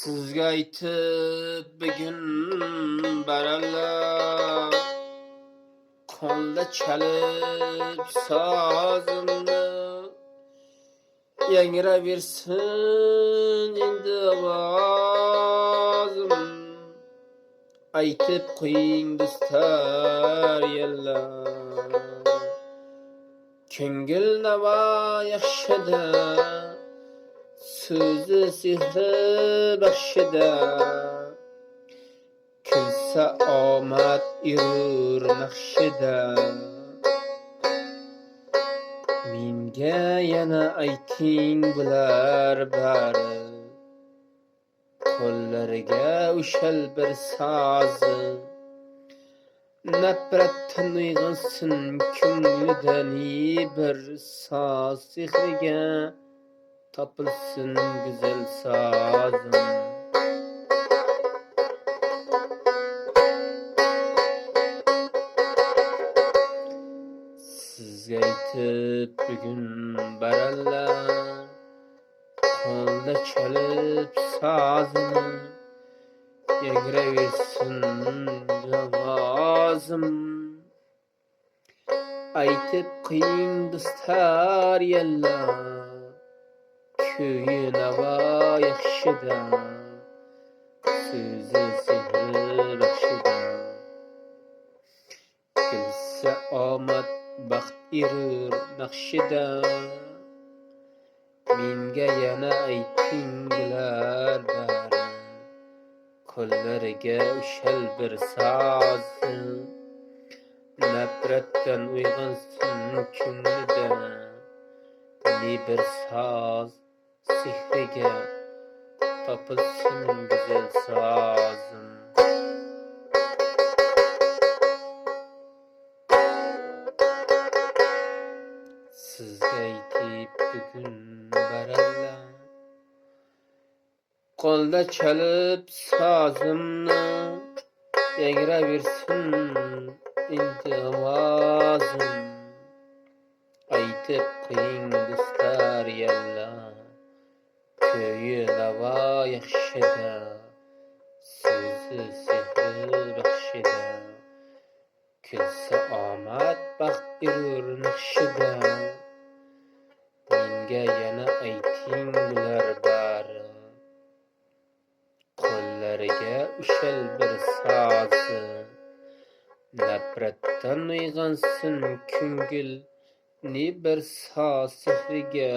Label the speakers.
Speaker 1: Sizga aytib bugun baralla qo'lda chalib sozimni yangraversin endi ovozim. Aytib qo'ying do'stlar yallar, ko'ngil navo yaxshida, so'zi sehri baxshida, kulsa omad yurur naqshida. Menga yana ayting bular bari, qo'llariga ushal bir sozi, nafratdan uyg'onsin ko'nglida bir soz sehriga topilsin güzel sazım. Sizga aytib bugun baralla qo'lda chalib sazim, yangraversin ovozim. Aytib qo'ying do'stlar yallar, ko'yi navo yaxshida, so'zi sehri baxshida, kulsa omad baxt erur naqshida. Menga yana ayting bular bari, qo'llariga ushal bir sozi, nafratdan uyg'onsin ko'nglida bir soz sehriga topilsin güzel sazım. Sizga aytib bugun baralla qo'lda chalib sozimni, yangraversin endi ovozim. Aytib qo'ying do'stlar yallar, ko'yi navo yaxshida, so'zi sehri baxshida, kulsa omad baxt erur naqshida. Menga yana ayting bular bari, qo'llariga ushal bir sozi, nafratdan uyg'onsin ko'ngil bir soz sehriga